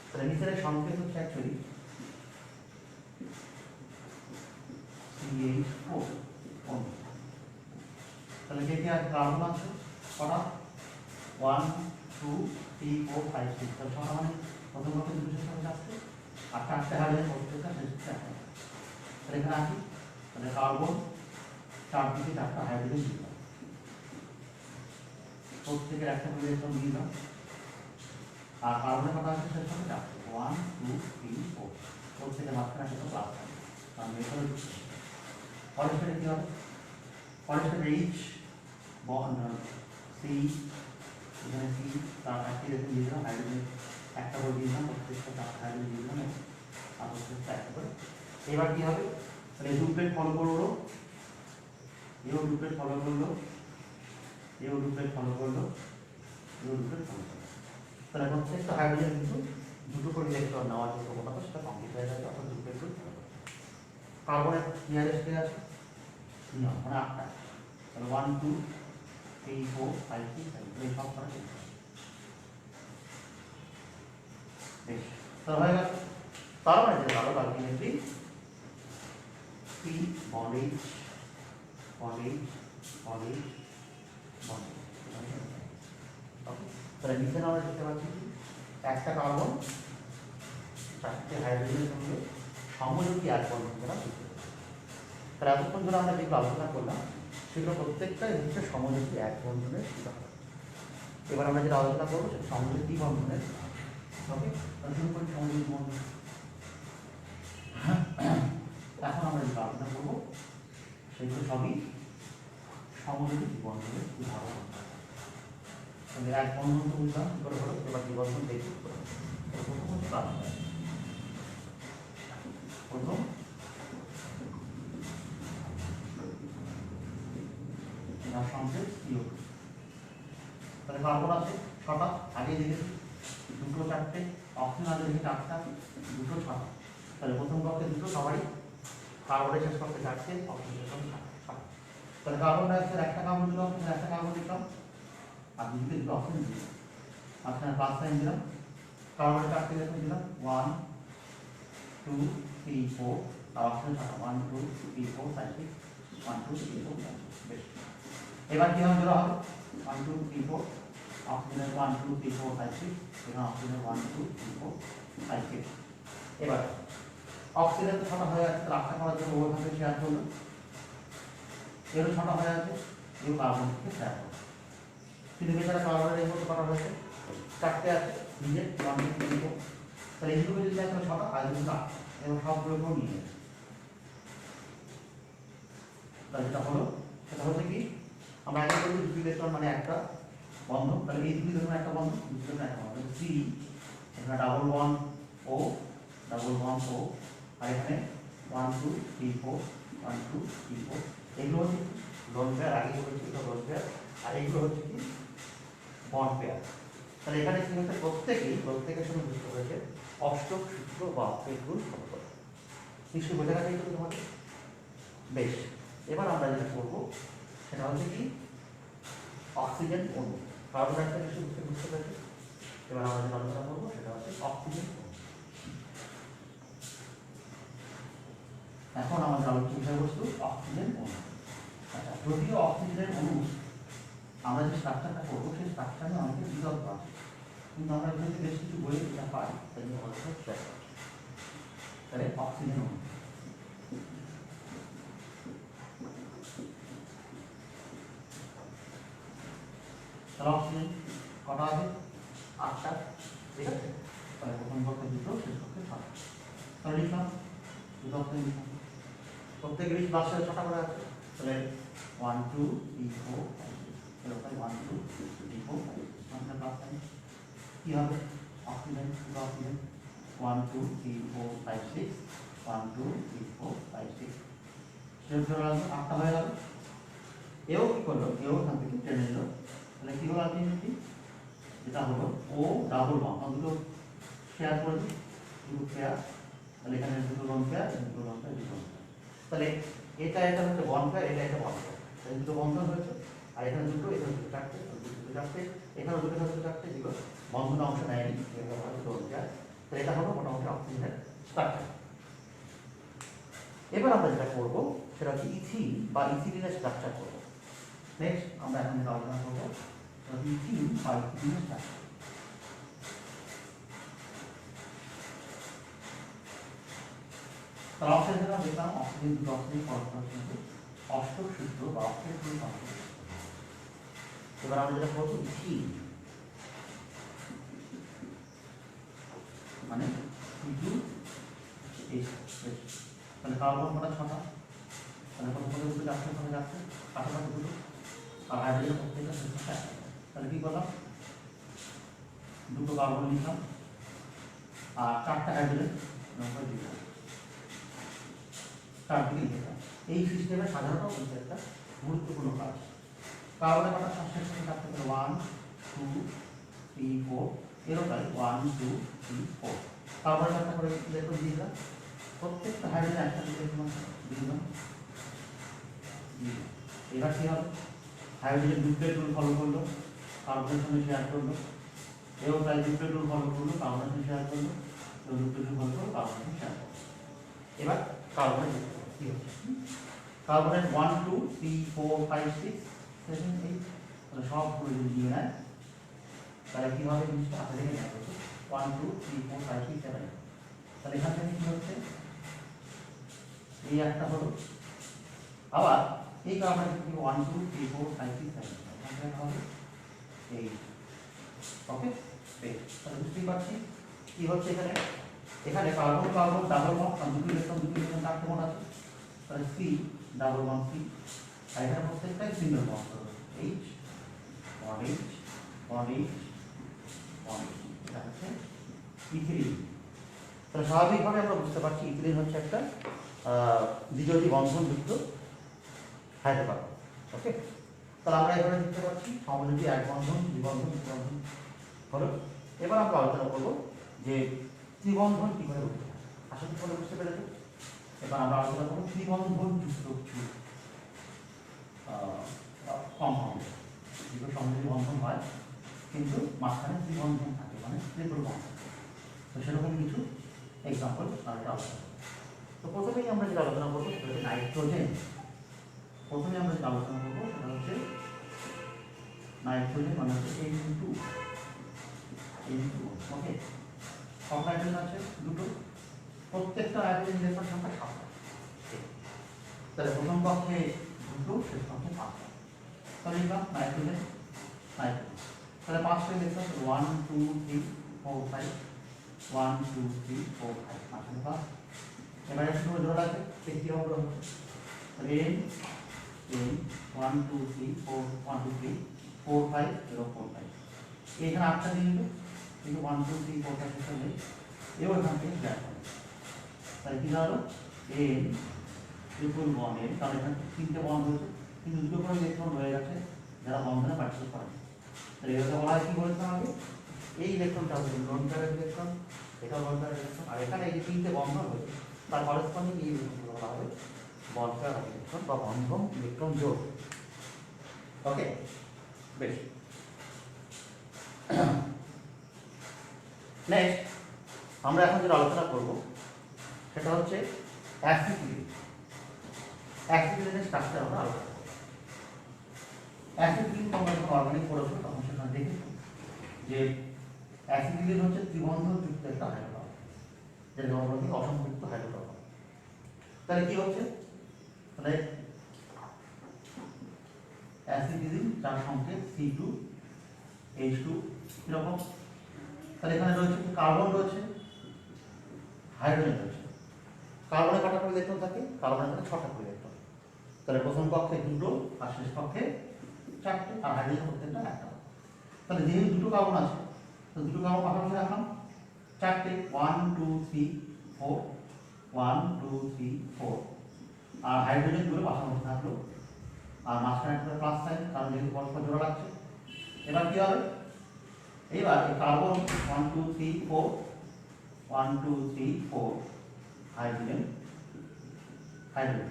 তাহলে মিথেনের সংকেত হচ্ছে অ্যাকচুয়ালি CH4 অণু। তাহলে কে কে আছে কার্বন আছে কটা, 1 2 3 4 5 6, তাহলে ছটা মানে প্রথম পক্ষে দুটো শেষ হবে 4টে, আর 4টে হাইড্রোজেন প্রত্যেকটা শেষ হচ্ছে 1। তাহলে এখানে আসি, তাহলে কার্বন 4 দিকে 4টা হাইড্রোজেন দিলাম, প্রত্যেকের একটা করে ইলেকট্রন দিয়ে দিলাম, আর কার্বনের কটা আছে শেষ হবে 4টে, 1 2 3 4, প্রত্যেকের মাঝখানে একটা প্লাস থাকবে, কারণ মেটাল পলিস্টারে কী হবে, পলিস্টারে এইচ বন্ড সি, এখানে সি তার একটি রেখে দিয়ে দিলাম, হাইড্রোজেন একটা করে দিয়ে দিলাম, প্রত্যেকটা 4টা হাইড্রোজেন দিয়ে দিলাম, আর প্রত্যেকটা একটা করে। এবার কী হবে, তাহলে ডুপ্লেট ফলো করলো, এও ডুপ্লেট ফলো করলো, এও ডুপ্লেট ফলো করলো, এও ডুপ্লেট ফলো করলো। তাহলে প্রত্যেকটা হাইড্রোজেন কিন্তু দুটো করে ইলেকট্রন নেওয়ার যে ক্ষমতা সেটা কমপ্লিট হয়ে যাবে, অর্থাৎ ডুপ্লেট ফলো করবে। কার্বনের নিয়ারেস্ট কে আছে নিয়ন মানে 8টা, তাহলে 1 2 3 4 5 6 7, এই সব করা ঠিক আছে। বেশ, তাহলে হয়ে গেল। তার মানে যে ভালো ultimately P bond H bond H bond H bond H. তাহলে মিথেন আমরা দেখতে পাচ্ছি একটা কার্বন 4টে হাইড্রোজেনের সঙ্গে সমযোজী এক বন্ধন দ্বারা যুক্ত। তাহলে এতক্ষণ ধরে আমরা যেগুলো আলোচনা করলাম সেগুলো প্রত্যেকটাই হচ্ছে সমযোজী এক বন্ধনের উদাহরণ। এবার আমরা যেটা আলোচনা করবো সেটা সমযোজী বন্ধনের। ওকে, শুরু করি সমযোজী বন্ধন। এখন আমরা যেটা আলোচনা করবো সেগুলো সবই সমযোজী বন্ধনের উদাহরণ। তাহলে এক বন্ধন তো বুঝলাম কী করে হলো, এবার দ্বিবন্ধন দেখি। প্রথম হচ্ছে কার্বন, প্রথম সংকেত CO2। তাহলে কার্বন আছে 6টা, আগে দেখেছি 2টো 4টে, অক্সিজেন আছে দেখি 4টা, 2টো 6টা। তাহলে প্রথম পক্ষে 2টো সবারই, কার্বনের শেষ পক্ষে 4টে, অক্সিজেন শেষ পক্ষে 6টা। তাহলে কার্বন ডাইঅক্সাইড একটা কার্বন দিলাম, একটা কার্বন দিলাম, আর দুদিকে 2টো অক্সিজেন দিলাম, মাঝখানে প্লাস সাইন দিলাম, কার্বনের 4টে ইলেকট্রন দিলাম, 1 2 3 4, আর অক্সিজেন 6টা, 1 2 3 4 5 6, 1 2 3 4 5 6। বেশ, এবার কীভাবে জোড়া হবে, 1 2 3 4, অক্সিজেনের 1 2 3 4 5 6, এখানে অক্সিজেনের 1 2 3 4 5 6। এবার অক্সিজেন 6টা হয়ে আছে, তাহলে 8টা করার জন্য ওভার থেকে শেয়ার করলো, এরও 6টা হয়ে আছে, এও কার্বন থেকে শেয়ার করলো, কিন্তু বেচারা কার্বনের এই মতো করা হয়েছে 4টে আছে নিজে 1 2 3 4, তাহলে এইগুলো যদি একটা 6টা আর এগুলো 8টা, এবং সবগুলো নিয়ে নেবে। তাহলে যেটা হলো সেটা হচ্ছে কি, আমরা আগে বলি 2 ইলেকট্রন মানে একটা বন্ধন, তাহলে এই 2 ইলেকট্রন একটা বন্ধন, 2 ইলেকট্রন একটা বন্ধন, সি এখানে ডাবল বন্ড ও, ডাবল বন্ড ও, আর এখানে 1 2 3 4 1 2 3 4, এগুলো হচ্ছে লোন পেয়ার, আগে বলেছি এটা লোন পেয়ার, আর এগুলো হচ্ছে কি বন্ড পেয়ার। তাহলে এখানে কি হচ্ছে, প্রত্যেকের সঙ্গে যুক্ত হয়েছে অষ্টক সূত্র বা অক্টেট রুল ফলো করে। নিশ্চয়ই বোঝা গেছে কিন্তু তোমাদের। বেশ, এবার আমরা যেটা করবো সেটা হচ্ছে কি, অক্সিজেন অণু। কার্বন ডাইঅক্সাইড গ্যাসের বুঝতে পেরেছি। এবার আমরা যে আলোচনা করবো সেটা হচ্ছে অক্সিজেন অণু। এখন আমাদের আলোচ্য বিষয়বস্তু অক্সিজেন অণু। আচ্ছা, যদিও অক্সিজেনের অণু আমরা যে স্ট্রাকচারটা করবো সেই স্ট্রাকচারে অনেকের বিকল্প আছে, কিন্তু আমরা যদি বেশ কিছু বইয়ে যেটা পাই তাহলে আমাদের শেয়ার করবো। তাহলে অক্সিজেন অণু, তাহলে অক্সিজেন কটা আছে? 8টা, ঠিক আছে। তাহলে প্রথম পক্ষে 2টো, শেষ পক্ষে 6টা। তাহলে লিখলাম দুটো অক্সিজেন লিখলাম, প্রত্যেকেরই বাক্সে 6টা করে আছে। তাহলে 1 2 3 4 5 6, তাহলে 1 2 3 4 5 আমরা প্লাস সাইন কি হবে? অক্সিজেন, দুটো অক্সিজেন 1 2 3 4 5 6, 1 2 3 4 5 6, শেষ হয়ে গেল 8টা হয়ে গেল। এও কি করলো? এও এখান থেকে টেনে নিল। তাহলে কি হলো আলটিমেটলি? যেটা হলো ও ডাবল বন্ড, দুটো শেয়ার করে দিই, দুটো পেয়ার। তাহলে এখানে দুটো লং পেয়ার, দুটো লং পেয়ার, দুটো লং পেয়ার। তাহলে এটা হচ্ছে বন্ড পেয়ার, এটা বন্ড পেয়ার। তাহলে দুটো বন্ধন হয়েছে, আর এখানে দুটো, এখানে দুটো চারটে, দুটো চারটে, এখানে দুটো চারটে, যেগুলো বন্ধনে অংশ নেয়নি এগুলো হলো দুটো লং পেয়ার। তাহলে এটা হলো মোটামুটি অক্সিজেনের স্ট্রাকচার। এবার আমরা যেটা করবো সেটা হচ্ছে ইথিন বা ইথিলিনের স্ট্রাকচার করবো। নেক্সট আমরা এখন যেটা আলোচনা করবো ইথিন বা ইথিলিনের স্ট্রাকচার। তাহলে অক্সিজেন দেখলাম, অক্সিজেন দুটো অক্সিজেন পরস্পর কিন্তু অষ্টক সূত্র বা অক্সিজেন দুটো অক্সিজেন। এবার আমরা যেটা করবো ইথিন মানে তাহলে কার্বন কটা? 6টা। তাহলে প্রথম পদে দুটো যাচ্ছে, ওখানে যাচ্ছে, পাশাপাশি দুটো, আর হাইড্রোজেন প্রত্যেকটা শেষটা। তাহলে কি করলাম? দুটো কার্বন লিখলাম আর 4টা হাইড্রোজেন দিলাম, 4 দিকে লিখলাম। এই সিস্টেমে সাধারণত কিন্তু একটা গুরুত্বপূর্ণ কাজ। কার্বনের কটা শেষ থেকে থাকতে পারে? 1 2 3 4, এরও তাই 1 2 3 4। কার্বনের একটা করে ইলেকট্রন দিয়ে দিলাম, প্রত্যেকটা হাইড্রোজেন একটা ইলেকট্রন দিয়ে দিলাম। এবার কি হবে? হাইড্রোজেন ডুপ্লেট রুল ফলো করলো, কার্বনের সঙ্গে শেয়ার করলো, এও তাই ডুপ্লেট রুল ফলো করলো, কার্বনের সঙ্গে শেয়ার করলো, এও ডুপ্লেট রুল ফলো করলো, কার্বনের সঙ্গে শেয়ার করলো। এবার কার্বনের কি হচ্ছে? কার্বনের 1 2 3 4 5 6 7 8, তাহলে সবগুলো যদি দিয়ে নেয় তাহলে কি হবে? জিনিসটা হাতে রেখে নেওয়া হচ্ছে 1 2 3 4 5 6 7 8। তাহলে এখান থেকে কি হচ্ছে? এই একটা হলো, আবার এই কার্বনের কি 1 2 3 4 5 6 7 এখান থেকে হবে এই। ওকে, তাহলে বুঝতেই পারছি কি হচ্ছে এখানে। এখানে কার্বন কার্বন ডাবল বন্ড, দুটো ইলেকট্রন চারটে বন্ড আছে, তাহলে সি ডাবল বন্ড সি। আর এখানে প্রত্যেকটাই single bond, H bond H bond H bond. এটা হচ্ছে ইথিলিন। তাহলে স্বাভাবিকভাবে আমরা বুঝতে পারছি ইথিলিন হচ্ছে একটা দ্বিতীয়টি বন্ধনযুক্ত হাইড্রোকার্বন। ওকে, তাহলে আমরা এখানে দেখতে পাচ্ছি সমযোজী এক বন্ধন, দ্বিবন্ধন, ত্রিবন্ধন হলো। এবার আমরা আলোচনা করবো যে ত্রিবন্ধন কিভাবে হতে হয়। আশা করি বুঝতে পেরেছি। এবার আমরা আলোচনা করবো ত্রিবন্ধন যুক্ত কিছু কম্পাউন্ড, যেগুলো সমযোজী বন্ধন হয় কিন্তু মাঝখানে ত্রিবন্ধন থাকে, মানে ট্রিপল বন্ধন। তো সেরকম কিছু এক্সাম্পল আমরা আলোচনা করবো। তো প্রথমেই আমরা যেটা আলোচনা করবো সেটা হচ্ছে নাইট্রোজেন। প্রথমে আমরা যেটা আলোচনা করবো সেটা হচ্ছে নাইট্রোজেন, মানে হচ্ছে N2। ওকে, সব নাইট্রোজেন আছে দুটো, প্রত্যেকটা নাইট্রোজেন ইলেকট্রন সংখ্যা 7টা। তাহলে প্রথম পক্ষে দুটো, শেষ পক্ষে 5টা। তাহলে লিখলাম নাইট্রোজেন নাইট্রোজেন। তাহলে 5টা ইলেকট্রন 1 2 3 4 5, 1 2 3 4 5, 5 পাঁচ। এবারে শুধু ধরা আছে কি হবে? N 1 2 3 4 1 2 3 4 5 0 4 5। এখানে 8টা দিয়ে দিল, কিন্তু 1 2 3 4 5 6 নেই, এও এখান থেকে ব্যাক হবে। তাহলে কি দাঁড়ালো? N triple bond N। তাহলে এখানে 3টে বন্ড হয়েছে, কিন্তু দুটো করে ইলেকট্রন রয়ে গেছে যারা বন্ধনে পার্টিসিপেট করে। তাহলে এটাকে বলা হয় কি বলছিলাম আগে? এই ইলেকট্রনটা হচ্ছে লোন পেয়ারের ইলেকট্রন, এটা লোন পেয়ারের ইলেকট্রন, আর এখানে এই যে 3টে বন্ধন হয়েছে তার করেসপন্ডিং এই ইলেকট্রনগুলো বলা হবে বন্ড পেয়ার ইলেকট্রন বা বন্ধন ইলেকট্রন জোড়। ওকে, বেশ, নেক্সট আমরা এখন যেটা আলোচনা করব সেটা হচ্ছে অ্যাসিটিলিন। অ্যাসিটিলিনের স্ট্রাকচার আমরা আলোচনা করব। অ্যাসিটিলিন তোমরা যখন অর্গানিক পড়েছো তখন সেখানে দেখেছো যে অ্যাসিটিলিন হচ্ছে ত্রিবন্ধনযুক্ত একটা হাইড্রোকার্বন, যেটা আমরা বলি অসম্পৃক্ত হাইড্রোকার্বন। তাহলে কি হচ্ছে, তাহলে অ্যাসিটিলিন যার সংকেত C2H2 এরকম। তাহলে এখানে রয়েছে কি, কার্বন রয়েছে, হাইড্রোজেন রয়েছে। কার্বনে কটা করে ইলেকট্রন থাকে? কার্বনে থাকে 6টা করে ইলেকট্রন। তাহলে প্রথম কক্ষে 2টো আর শেষ কক্ষে 4টে, আর হাইড্রোজেন প্রত্যেকটা 1টা। তাহলে যেহেতু 2টো কার্বন আছে, তো 2টো কার্বন পাশাপাশি রাখলাম 4টে, 1 2 3 4, 1 2 3 4, আর হাইড্রোজেন গুলো পাশাপাশি থাকলো, আর মাঝখানে একটা প্লাস সাইন, কারণ যেহেতু পরস্পর জোড়া লাগছে। এবার কি হবে, এইবার এই কার্বন 1 2 3 4, 1 2 3 4, হাইড্রোজেন হাইড্রোজেন,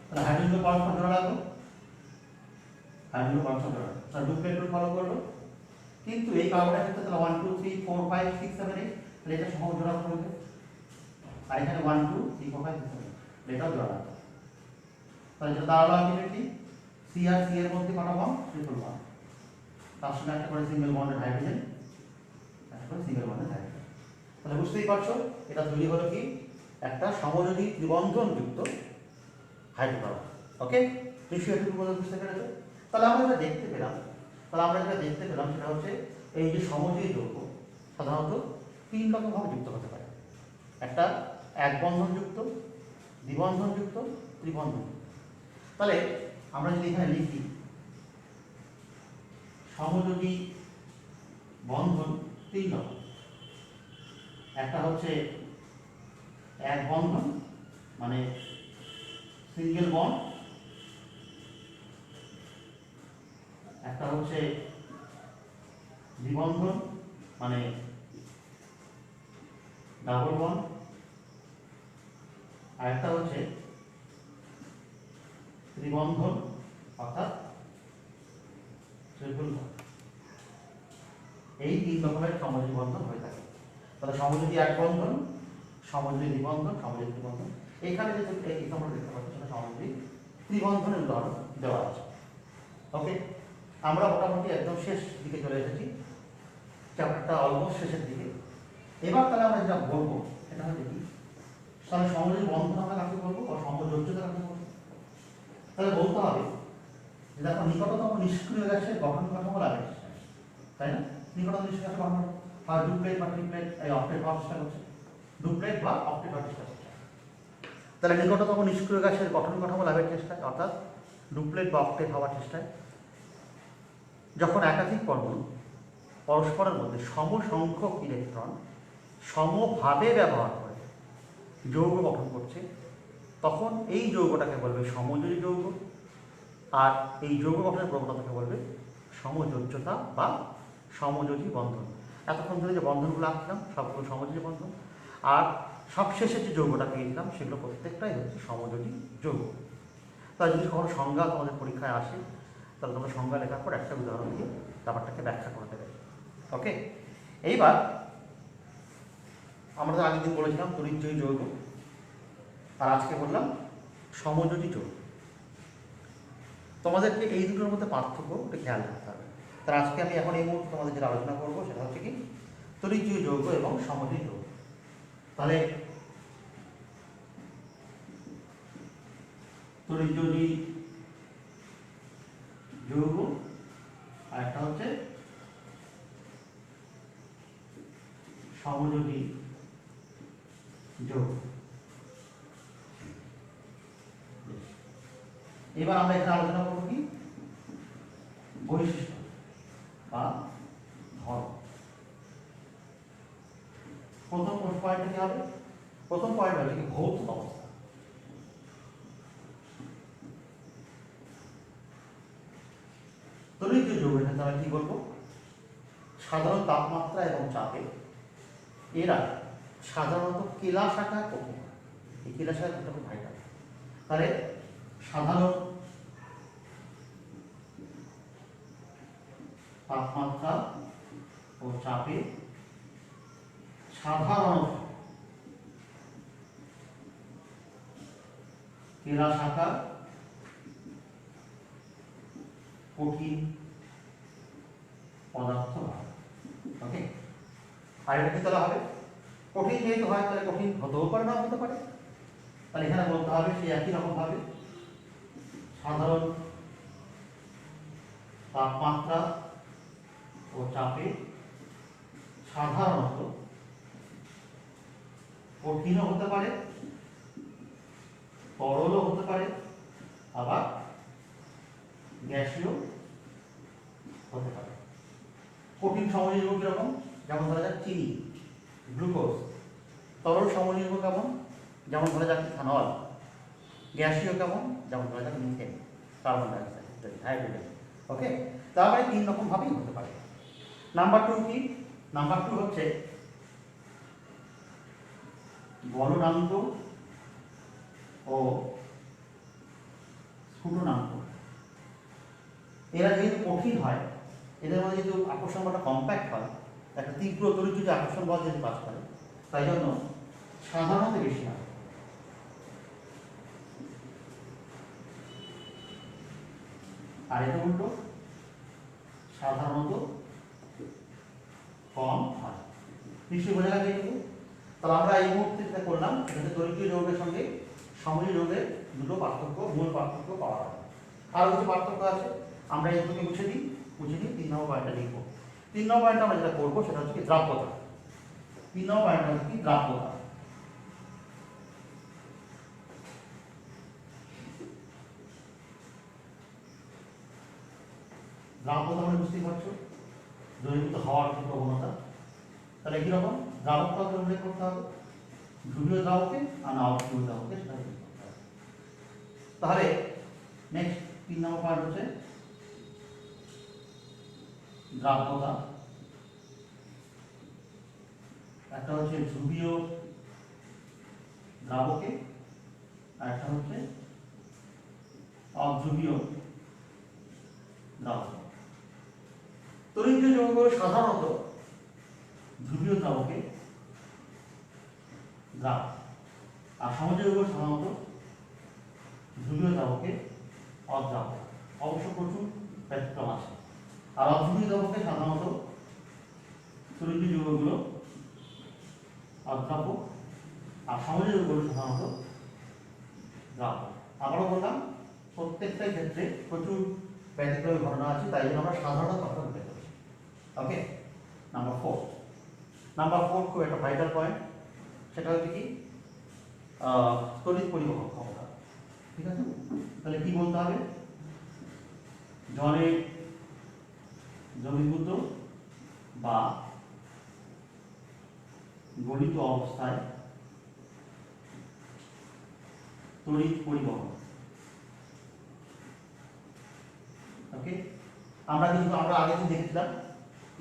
তাহলে হাইড্রোজেন পরস্পর জোড়া লাগলো, হাইড্রোজেন পরস্পর জোড়া, তাহলে ডুপ্লেট রুল ফলো করলো। কিন্তু এই কার্বনের ক্ষেত্রে তাহলে 1 2 3 4 5 6 7 8, তাহলে এটা সহ জোড়া করবে, আর এখানে 1 2 3 4 5 6 7, এটাও জোড়া লাগবে। তাহলে যেটা দাঁড়ালো আলটিমেটলি সি আর সি এর মধ্যে কটা বন্ড? ট্রিপল বন্ড, তার সঙ্গে একটা করে সিঙ্গেল বন্ডের হাইড্রোজেন, একটা করে সিঙ্গেল বন্ডের হাইড্রোজেন। তাহলে বুঝতেই পারছো এটা তৈরি হলো কি, একটা সমযোজী ত্রিবন্ধনযুক্ত হাইড্রোকার্বন। ওকে, নিশ্চয়ই একটু বুঝতে পেরেছো? তাহলে আমরা যেটা দেখতে পেলাম, সেটা হচ্ছে এই যে সমযোজী যৌগ সাধারণত 3 রকমভাবে যুক্ত হতে পারে। একটা এক বন্ধনযুক্ত, দ্বিবন্ধনযুক্ত, ত্রিবন্ধনযুক্ত। তাহলে আমরা যদি এখানে লিখি সমযোজী বন্ধন 3 রকম। একটা হচ্ছে এক বন্ধন মানে সিঙ্গেল বন্ড, একটা হচ্ছে দ্বিবন্ধন মানে ডাবল বন্ড, আর একটা হচ্ছে ত্রিবন্ধন অর্থাৎ ট্রিপল বন্ড। এই 3 রকমের সমযোজী বন্ধন হয়ে থাকে। তাহলে সমযোজী এক বন্ধন, সমযোজী দ্বিবন্ধন, সমযোজী ত্রিবন্ধন। এখানে যে তোমরা দেখতে পাচ্ছ সেটা সমযোজী ত্রিবন্ধনের উদাহরণ দেওয়া আছে। ওকে, আমরা মোটামুটি একদম শেষ দিকে চলে এসেছি, চ্যাপ্টারটা অলমোস্ট শেষের দিকে। এবার তাহলে আমরা যেটা বলবো সেটা হচ্ছে কি, তাহলে সমযোজী বন্ধন আমরা কাকে বলবো, বা সমযোজ্যতা কাকে বলবো? তাহলে বলতে হবে যে দেখো নিকটতম নিষ্ক্রিয় গ্যাসের গঠন কাঠামো লাগে, তাই না? নিকটতম নিষ্ক্রিয় গ্যাসের গঠন হয় ডুপ্লেট বা ট্রিপলেট, এই অক্টেট হওয়ার চেষ্টা করছে, ডুপ্লেট বা অক্টেট হওয়ার চেষ্টা করছে। তাহলে নিকটতম নিষ্ক্রিয় গ্যাসের গঠন কাঠামো লাভের চেষ্টায়, অর্থাৎ ডুপ্লেট বা অক্টেট হওয়ার চেষ্টায়, যখন একাধিক পরমাণু পরস্পরের মধ্যে সমসংখ্যক ইলেকট্রন সমভাবে ব্যবহার করে যৌগ গঠন করছে, তখন এই যৌগটাকে বলবে সমযোজী যৌগ, আর এই যৌগ গঠনের প্রবণতাকে বলবে সমযোজ্যতা বা সমযোজী বন্ধন। এতক্ষণ ধরে যে বন্ধনগুলো আঁকলাম সবগুলো সমযোজী বন্ধন, আর সবশেষে যে যৌগটা পেয়েছিলাম সেগুলো প্রত্যেকটাই হচ্ছে সমযোজী যৌগ। তাই যদি কখনো সংজ্ঞা তোমাদের পরীক্ষায় আসে, তাহলে তোমরা সংজ্ঞা লেখার পর একটা উদাহরণ দিয়ে ব্যাপারটাকে ব্যাখ্যা করে দেবে। ওকে, এইবার আমরা তো আগের দিন বলেছিলাম তড়িৎজয়ী যৌগ, আর আজকে বললাম সমযোজী যৌগ। তোমাদেরকে এই দুটোর মধ্যে পার্থক্য একটু খেয়াল রাখতে হবে। তার আজকে আমি এখন এই মুহূর্তে তোমাদের যেটা আলোচনা করবো সেটা হচ্ছে কি, তড়িৎজয়ী যৌগ এবং সমযোজী যৌগ। তাহলে তড়িৎজয়ী যৌগ আর একটা হচ্ছে সমযোজী যৌগ। এবার আমরা এখানে আলোচনা করবো কি, বৈশিষ্ট্য বা ধর্ম। প্রথম পয়েন্টটা কি হবে? প্রথম পয়েন্ট হচ্ছে কি, ভৌত অবস্থা। তড়িৎজয়ী যৌগের ক্ষেত্রে আমরা কি বলবো, সাধারণ তাপমাত্রা এবং চাপে এরা সাধারণত কেলাসাকার কঠিন হয়। এই কেলাসাকার একটা খুব ভাইটাল। তাহলে সাধারণ তাপমাত্রা ও চাপে সাধারণত কেরাসাকার কঠিন পদার্থ হয়। ওকে, আর এটা কি তাহলে হবে কঠিন যেহেতু হয় তাহলে কঠিন হতেও পারে না হতে পারে, তাহলে এখানে বলতে হবে সেই একই রকম ভাবে সাধারণ তাপমাত্রা ও চাপে সাধারণত কঠিনও হতে পারে, তরলও হতে পারে, আবার গ্যাসীয় হতে পারে। কঠিন সমযোজী কিরকম, যেমন ধরা যাক চিনি, গ্লুকোজ। তরল সমযোজী কেমন, যেমন ধরা যাক ইথানল। গ্যাসীয় কেমন, যেমন ধরা যাক মিথেন, কার্বন ডাইঅক্সাইড ইত্যাদি, হাইড্রোজেন। ওকে, তারপরে 3 রকম ভাবেই হতে পারে। নাম্বার 2 কি? নাম্বার 2 হচ্ছে গলনাঙ্ক ও স্ফুটনাঙ্ক। এরা যেহেতু কঠিন হয়, এদের মধ্যে যেহেতু আকর্ষণ বলটা কম্প্যাক্ট হয়, একটা তীব্র তড়িৎ যদি আকর্ষণ বল যেহেতু কাজ করে, তাই জন্য সাধারণত বেশি হয়। আর এটা উল্টো, সাধারণত কম হয়। নিশ্চয়ই বোঝা গেছে কিন্তু। তাহলে আমরা এই মুহূর্তে যেটা করলাম, সেটা তড়িৎ যৌগের সঙ্গে সমযোজী যৌগের দুটো পার্থক্য, মূল পার্থক্য পাওয়া যায়। আরও কিছু পার্থক্য আছে, আমরা এই দুটোকে মুছে দিই। 3 নম্বর পয়েন্টটা লিখব। 3 নম্বর পয়েন্টটা আমরা যেটা করবো সেটা হচ্ছে কি দ্রাব্যতা। 3 নম্বর পয়েন্টটা হচ্ছে কি দ্রাব্যতা। দ্রাব্যতা মানে বুঝতেই পারছো, দ্রবীভূত হওয়ার যে প্রবণতা। তাহলে কিরকম দ্রাবকটাকে উল্লেখ করতে হবে, ধ্রুবীয় দ্রাবকে আর না অধ্রুবীয় দ্রাবকে, সেটা উল্লেখ করতে হবে। তাহলে নেক্সট 3 নম্বর পয়েন্ট হচ্ছে দ্রাব্যতা। একটা হচ্ছে ধ্রুবীয় দ্রাবকে, আর একটা হচ্ছে অধ্রুবীয় দ্রাবকে। তড়িৎ যৌগ সাধারণত ধ্রুবীয় দ্রাবকে দ্রাব, আর সমযোজী যৌগ সাধারণত ধ্রুবীয় দ্রাবকে অদ্রাব্য। অবশ্য প্রচুর ব্যতিক্রম আছে। আর অধ্রুবীয় দ্রাবকে সাধারণত তড়িৎ যৌগগুলো অদ্রাব্য, আর সমযোজী যৌগগুলো সাধারণত দ্রাব্য। আবারও বললাম, প্রত্যেকটাই ক্ষেত্রে প্রচুর ব্যতিক্রমী ঘটনা আছে, তাই জন্য আমরা সাধারণ কথা উল্লেখ করছি। ওকে, নাম্বার 4। নাম্বার 4 খুব একটা ভাইটাল পয়েন্ট, সেটা হচ্ছে কি তড়িৎ পরিবহন ক্ষমতা। ঠিক আছে, তাহলে কি বলতে হবে, জলে দ্রবীভূত বা গলিত অবস্থায় তড়িৎ পরিবহন। ওকে, আমরা আগে যে দেখছিলাম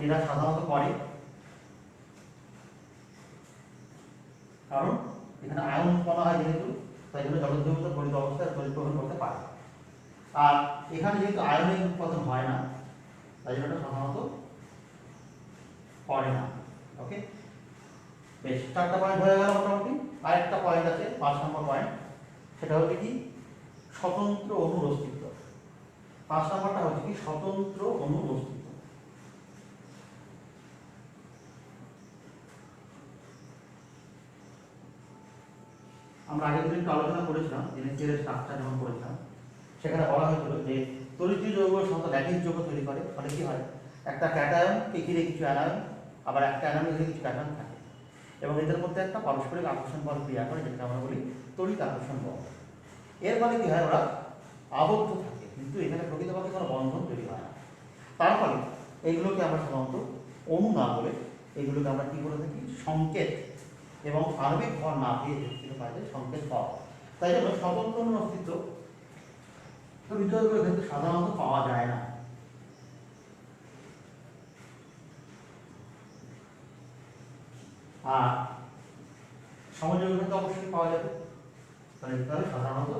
এরা সাধারণত করে, কারণ এখানে আয়ন উৎপন্ন হয় যেহেতু, তাই জন্য জলের দ্রবীভূত গলিত অবস্থায় তড়িৎ পরিবহন করতে পারে। আর এখানে যেহেতু আয়নের উৎপাদন হয় না, তাই জন্য এটা সাধারণত করে না। ওকে, বেশ, 4টা পয়েন্ট হয়ে গেল মোটামুটি। আরেকটা পয়েন্ট আছে 5 নম্বর পয়েন্ট, সেটা হচ্ছে কি স্বতন্ত্র অণুর অস্তিত্ব। 5 নম্বরটা হচ্ছে কি স্বতন্ত্র অণুর অস্তিত্ব। আমরা আগের দিন একটু আলোচনা করেছিলাম এনএসিএল এর স্ট্রাকচার যখন করেছিলাম, সেখানে বলা হয়েছিল যে তড়িৎ যৌগ সাধারণত ল্যাটিস যৌগ তৈরি করে। ফলে কি হয়, একটা ক্যাটায়নকে ঘিরে কিছু অ্যানায়ন, আবার একটা অ্যানায়নের ঘিরে কিছু ক্যাটায়ন থাকে, এবং এদের মধ্যে একটা পারস্পরিক আকর্ষণ বল ক্রিয়া করে, যেটাকে আমরা বলি তড়িৎ আকর্ষণ বল। এর ফলে কি হয়, ওরা আবদ্ধ থাকে, কিন্তু এখানে প্রকৃতপক্ষে কোনো বন্ধন তৈরি হয় না। তার ফলে এইগুলোকে আমরা সাধারণত অণু না বলে এইগুলোকে আমরা কি করে থাকি, সংকেত এবং আণবিক ভর না দিয়ে থেকে পাই সংকেত পাওয়া। তাই জন্য স্বতন্ত্র অণুর অস্তিত্ব তড়িৎ যৌগের ক্ষেত্রে সাধারণত পাওয়া যায় না। আর সমযোজী যৌগের ক্ষেত্রে অবশ্যই পাওয়া যাবে। তাহলে সাধারণত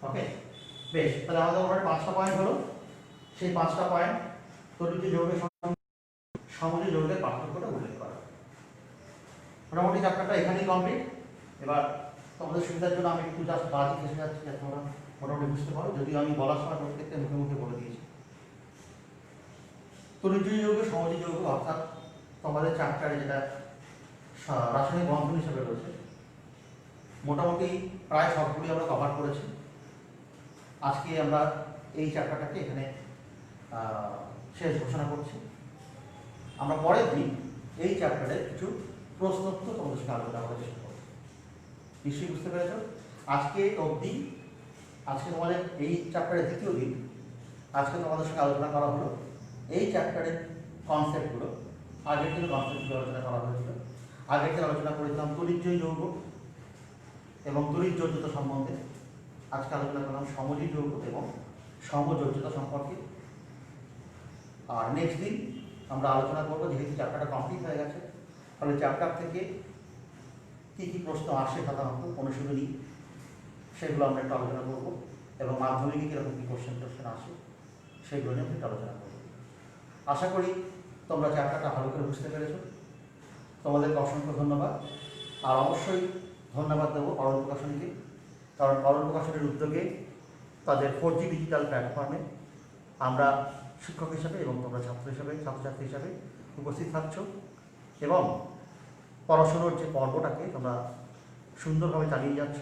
ওকে, বেশ, তাহলে আমাদের মোটামুটি 5টা পয়েন্ট হলো। সেই 5টা পয়েন্ট তড়িৎ যৌগের সঙ্গে সমযোজী যৌগের পার্থক্যটা উল্লেখ করা। মোটামুটি চ্যাপ্টারটা এখানেই কমপ্লিট। এবার তোমাদের সুবিধার জন্য আমি একটু জাস্ট বাজি এসে যাচ্ছি, যাতে তোমরা মোটামুটি বুঝতে পারো, যদিও আমি বলার সময় প্রত্যেকটা মুখে মুখে বলে দিয়েছি। তড়িৎ যৌগ সমযোজী যৌগ অর্থাৎ তোমাদের চ্যাপ্টারে যেটা রাসায়নিক বন্ধন হিসেবে রয়েছে, মোটামুটি প্রায় সবগুলি আমরা কভার করেছি। আজকে আমরা এই চ্যাপ্টারটাকে এখানে শেষ ঘোষণা করছি। আমরা পরের দিন এই চ্যাপ্টারের কিছু প্রশ্নোত্তর তোমাদের সঙ্গে আলোচনা করার চেষ্টা করব। নিশ্চয়ই বুঝতে পেরেছ? আজকে অবধি, আজকে তোমাদের এই চ্যাপ্টারের দ্বিতীয় দিন, আজকে তোমাদের সঙ্গে আলোচনা করা হলো এই চ্যাপ্টারের কনসেপ্টগুলো। আগের দিন কনসেপ্টগুলো আলোচনা করা হয়েছিল। আগের দিন আলোচনা করেছিলাম তড়িৎজয়ী যৌগ এবং তড়িৎযোজ্যতা সম্বন্ধে। আজকে আলোচনা করলাম সমযোজী যৌগ এবং সমযোজ্যতা সম্পর্কে। আর নেক্সট দিন আমরা আলোচনা করবো, যেহেতু চ্যাপ্টারটা কমপ্লিট হয়ে গেছে, তাহলে চ্যাপ্টার থেকে কী কী প্রশ্ন আসে সাধারণত অনুশীলনী, সেগুলো আমরা একটু আলোচনা করবো, এবং মাধ্যমিকে কীরকম কী কোশ্চেন আসে সেগুলো নিয়ে একটু আলোচনা করবো। আশা করি তোমরা চ্যাপ্টারটা ভালো করে বুঝতে পেরেছো। তোমাদেরকে অসংখ্য ধন্যবাদ। আর অবশ্যই ধন্যবাদ দেবো অরল প্রকাশনীকে, কারণ অরল প্রকাশনীর উদ্যোগে তাদের 4G ডিজিটাল প্ল্যাটফর্মে আমরা শিক্ষক হিসাবে এবং তোমরা ছাত্র হিসাবে, ছাত্রছাত্রী হিসাবে উপস্থিত থাকছো, এবং পড়াশুনোর যে পর্বটাকে তোমরা সুন্দরভাবে চালিয়ে যাচ্ছ,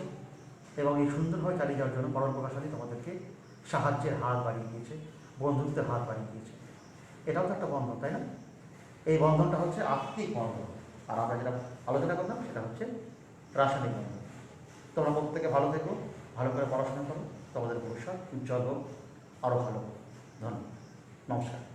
এবং এই সুন্দরভাবে চালিয়ে যাওয়ার জন্য অরল প্রকাশনী তোমাদেরকে সাহায্যের হাত বাড়িয়ে দিয়েছে, বন্ধুত্বের হাত বাড়িয়ে দিয়েছে। এটাও তো একটা বন্ধন, তাই না? এই বন্ধনটা হচ্ছে আত্মিক বন্ধন, আর আমরা যেটা আলোচনা করলাম সেটা হচ্ছে রাসায়নিক বন্ধন। তোমরা প্রত্যেকে ভালো থেকো, ভালো করে পড়াশোনা করো, তোমাদের ভবিষ্যৎ উজ্জ্বল হোক, আরও ভালো হোক। ধন্যবাদ, নমস্কার।